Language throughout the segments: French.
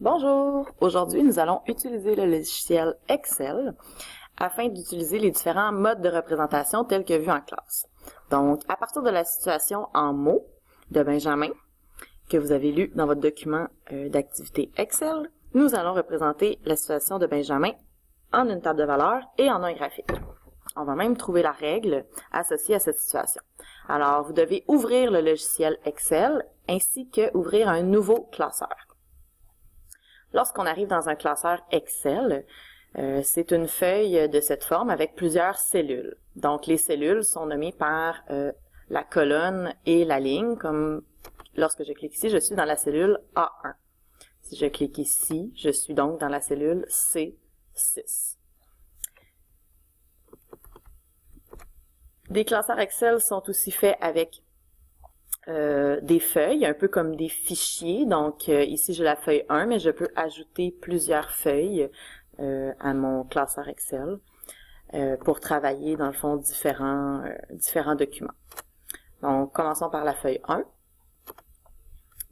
Bonjour! Aujourd'hui, nous allons utiliser le logiciel Excel afin d'utiliser les différents modes de représentation tels que vus en classe. Donc, à partir de la situation en mots de Benjamin, que vous avez lu dans votre document d'activité Excel, nous allons représenter la situation de Benjamin en une table de valeurs et en un graphique. On va même trouver la règle associée à cette situation. Alors, vous devez ouvrir le logiciel Excel ainsi que ouvrir un nouveau classeur. Lorsqu'on arrive dans un classeur Excel, c'est une feuille de cette forme avec plusieurs cellules. Donc, les cellules sont nommées par la colonne et la ligne, comme lorsque je clique ici, je suis dans la cellule A1. Si je clique ici, je suis donc dans la cellule C6. Des classeurs Excel sont aussi faits avec des feuilles, un peu comme des fichiers. Donc, ici, j'ai la feuille 1, mais je peux ajouter plusieurs feuilles à mon classeur Excel pour travailler, dans le fond, différents documents. Donc, commençons par la feuille 1,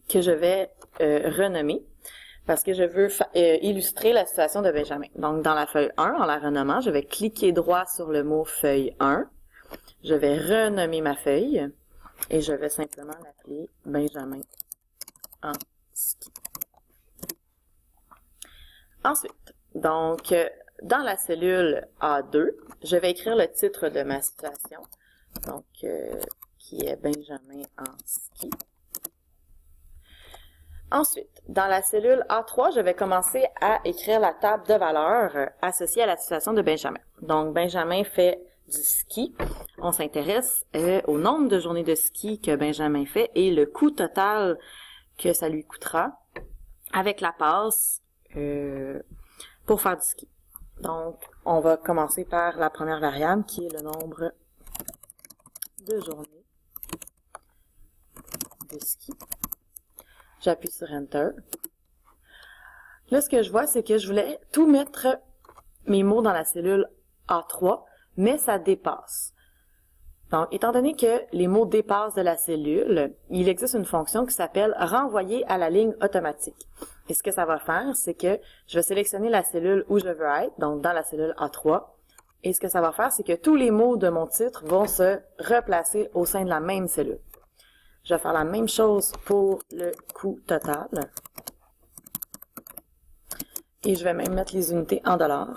que je vais renommer, parce que je veux illustrer la situation de Benjamin. Donc, dans la feuille 1, en la renommant, je vais cliquer droit sur le mot feuille 1. Je vais renommer ma feuille. Et je vais simplement l'appeler Benjamin en ski. Ensuite, donc, dans la cellule A2, je vais écrire le titre de ma situation, donc, qui est Benjamin en ski. Ensuite, dans la cellule A3, je vais commencer à écrire la table de valeurs associée à la situation de Benjamin. Donc, Benjamin fait du ski. On s'intéresse au nombre de journées de ski que Benjamin fait et le coût total que ça lui coûtera avec la passe pour faire du ski. Donc, on va commencer par la première variable qui est le nombre de journées de ski. J'appuie sur Enter. Là, ce que je vois, c'est que je voulais tout mettre mes mots dans la cellule A3, mais ça dépasse. Donc, étant donné que les mots dépassent de la cellule, il existe une fonction qui s'appelle « Renvoyer à la ligne automatique ». Et ce que ça va faire, c'est que je vais sélectionner la cellule où je veux être, donc dans la cellule A3. Et ce que ça va faire, c'est que tous les mots de mon titre vont se replacer au sein de la même cellule. Je vais faire la même chose pour le coût total. Et je vais même mettre les unités en dollars.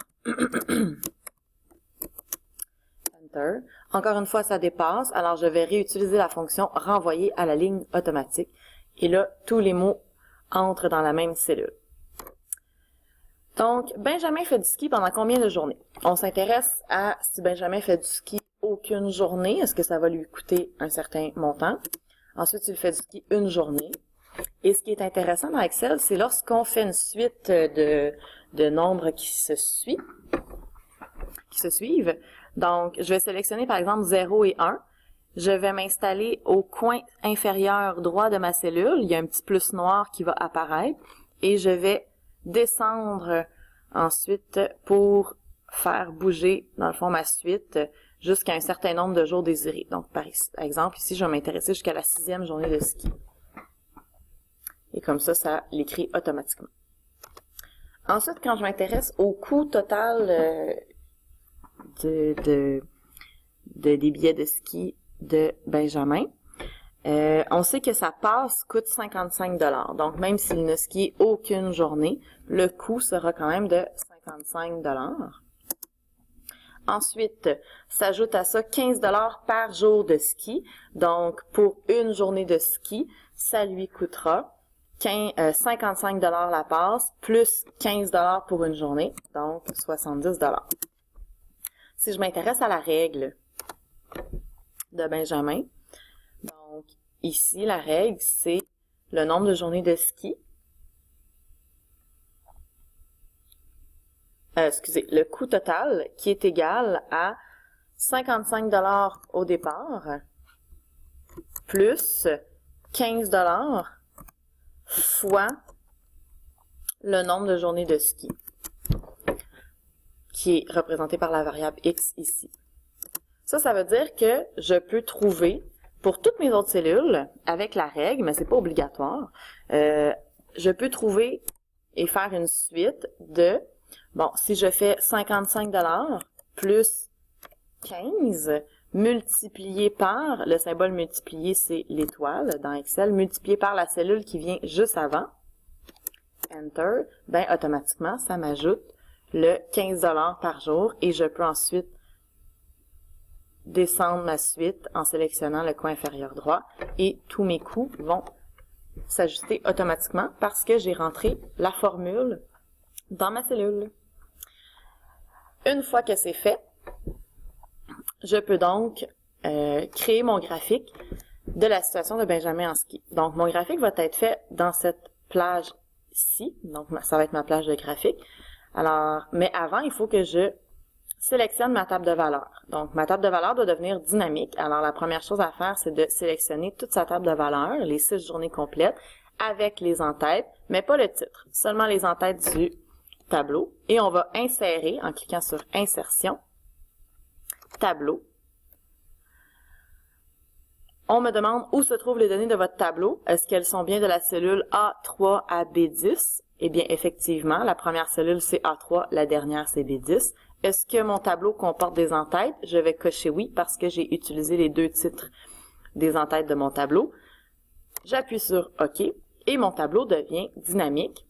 Encore une fois, ça dépasse, alors je vais réutiliser la fonction « Renvoyer à la ligne automatique ». Et là, tous les mots entrent dans la même cellule. Donc, Benjamin fait du ski pendant combien de journées? On s'intéresse à si Benjamin fait du ski aucune journée, est-ce que ça va lui coûter un certain montant? Ensuite, il fait du ski une journée. Et ce qui est intéressant dans Excel, c'est lorsqu'on fait une suite de nombres qui se suivent. Donc, je vais sélectionner par exemple 0 et 1. Je vais m'installer au coin inférieur droit de ma cellule. Il y a un petit plus noir qui va apparaître. Et je vais descendre ensuite pour faire bouger, dans le fond, ma suite jusqu'à un certain nombre de jours désirés. Donc, par exemple, ici, je vais m'intéresser jusqu'à la 6e journée de ski. Et comme ça l'écrit automatiquement. Ensuite, quand je m'intéresse au coût total des billets de ski de Benjamin, on sait que sa passe coûte 55 $. Donc, même s'il ne skie aucune journée, le coût sera quand même de 55 $. Ensuite, s'ajoute à ça 15 $ par jour de ski. Donc, pour une journée de ski, ça lui coûtera 55 $ la passe, plus 15 $ pour une journée, donc 70 $. Si je m'intéresse à la règle de Benjamin, donc ici, la règle, c'est le nombre de journées de ski. Le coût total qui est égal à 55 $ au départ, plus 15 $ fois le nombre de journées de ski, qui est représenté par la variable X ici. Ça veut dire que je peux trouver, pour toutes mes autres cellules, avec la règle, mais c'est pas obligatoire, je peux trouver et faire une suite de, bon, si je fais 55 $ plus 15 multiplié par, le symbole multiplié, c'est l'étoile dans Excel, multiplié par la cellule qui vient juste avant, Enter, ben automatiquement, ça m'ajoute le 15 $ par jour et je peux ensuite descendre ma suite en sélectionnant le coin inférieur droit et tous mes coûts vont s'ajuster automatiquement parce que j'ai rentré la formule dans ma cellule. Une fois que c'est fait, je peux donc créer mon graphique de la situation de Benjamin en ski. Donc, mon graphique va être fait dans cette plage-ci. Donc, ça va être ma plage de graphique. Alors, mais avant, il faut que je sélectionne ma table de valeurs. Donc, ma table de valeurs doit devenir dynamique. Alors, la première chose à faire, c'est de sélectionner toute sa table de valeurs, les 6 journées complètes, avec les en-têtes, mais pas le titre, seulement les en-têtes du tableau. Et on va insérer, en cliquant sur « Insertion », « Tableau ». On me demande où se trouvent les données de votre tableau. Est-ce qu'elles sont bien de la cellule A3 à B10? Eh bien, effectivement, la première cellule, c'est A3, la dernière, c'est B10. Est-ce que mon tableau comporte des en-têtes? Je vais cocher oui parce que j'ai utilisé les 2 titres des en-têtes de mon tableau. J'appuie sur OK et mon tableau devient dynamique.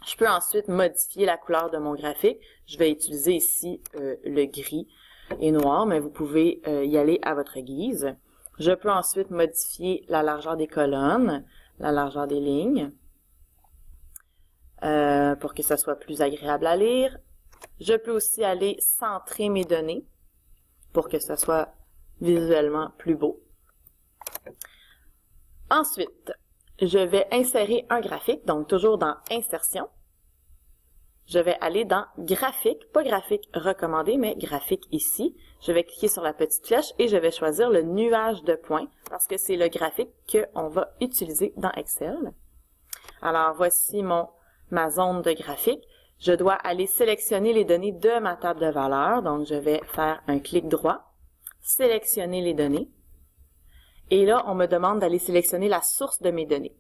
Je peux ensuite modifier la couleur de mon graphique. Je vais utiliser ici le gris et noir, mais vous pouvez y aller à votre guise. Je peux ensuite modifier la largeur des colonnes, la largeur des lignes, pour que ça soit plus agréable à lire. Je peux aussi aller centrer mes données pour que ça soit visuellement plus beau. Ensuite, je vais insérer un graphique, donc toujours dans Insertion. Je vais aller dans Graphique, pas graphique recommandé, mais graphique ici. Je vais cliquer sur la petite flèche et je vais choisir le nuage de points parce que c'est le graphique qu'on va utiliser dans Excel. Alors, voici ma zone de graphique. Je dois aller sélectionner les données de ma table de valeurs. Donc, je vais faire un clic droit, sélectionner les données. Et là, on me demande d'aller sélectionner la source de mes données.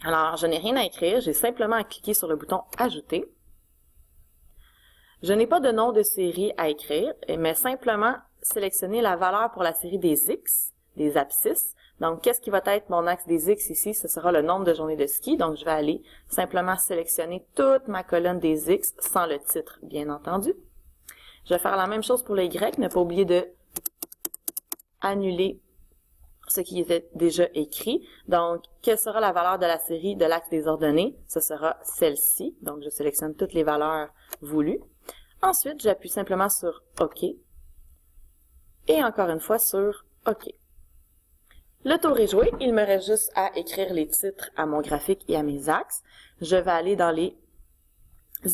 Alors, je n'ai rien à écrire. J'ai simplement à cliquer sur le bouton « Ajouter ». Je n'ai pas de nom de série à écrire, mais simplement sélectionner la valeur pour la série des X, des abscisses. Donc, qu'est-ce qui va être mon axe des X ici? Ce sera le nombre de journées de ski. Donc, je vais aller simplement sélectionner toute ma colonne des X sans le titre, bien entendu. Je vais faire la même chose pour les Y, ne pas oublier de annuler ce qui était déjà écrit. Donc, quelle sera la valeur de la série de l'axe des ordonnées? Ce sera celle-ci. Donc, je sélectionne toutes les valeurs voulues. Ensuite, j'appuie simplement sur OK. Et encore une fois sur OK. Le tour est joué. Il me reste juste à écrire les titres à mon graphique et à mes axes. Je vais aller dans les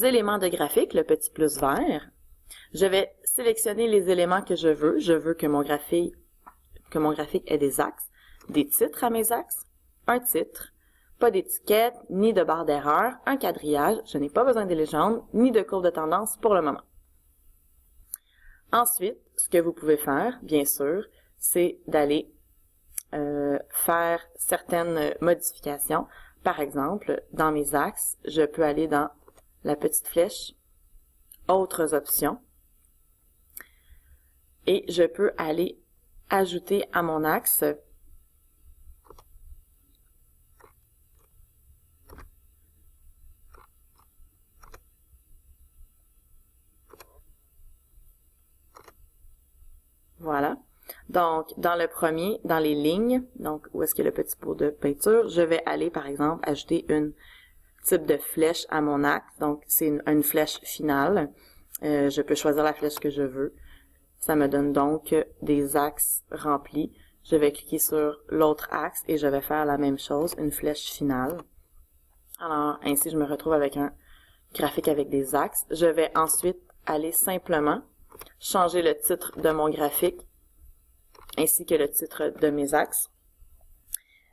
éléments de graphique, le petit plus vert. Je vais sélectionner les éléments que je veux. Je veux que mon graphique ait des axes, des titres à mes axes, un titre, pas d'étiquette, ni de barre d'erreur, un quadrillage, je n'ai pas besoin des légendes, ni de courbe de tendance pour le moment. Ensuite, ce que vous pouvez faire, bien sûr, c'est d'aller faire certaines modifications. Par exemple, dans mes axes, je peux aller dans la petite flèche « Autres options » et je peux aller ajouter à mon axe voilà. Donc, dans le premier, dans les lignes, donc où est-ce qu'il y a le petit pot de peinture, je vais aller, par exemple, ajouter une type de flèche à mon axe. Donc, c'est une flèche finale. Je peux choisir la flèche que je veux. Ça me donne donc des axes remplis. Je vais cliquer sur l'autre axe et je vais faire la même chose, une flèche finale. Alors, ainsi, je me retrouve avec un graphique avec des axes. Je vais ensuite aller simplement changer le titre de mon graphique ainsi que le titre de mes axes.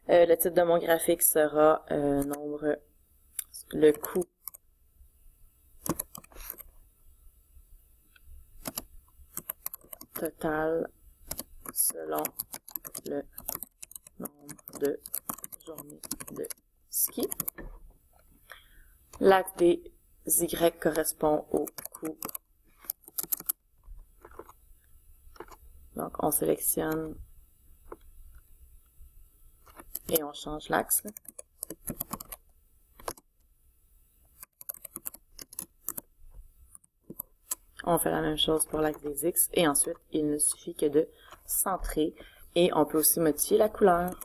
Le titre de mon graphique sera le coût total selon le nombre de journées de ski. L'axe des Y correspond au coût. Donc, on sélectionne et on change l'axe. On fait la même chose pour l'axe des X et ensuite, il ne suffit que de centrer et on peut aussi modifier la couleur.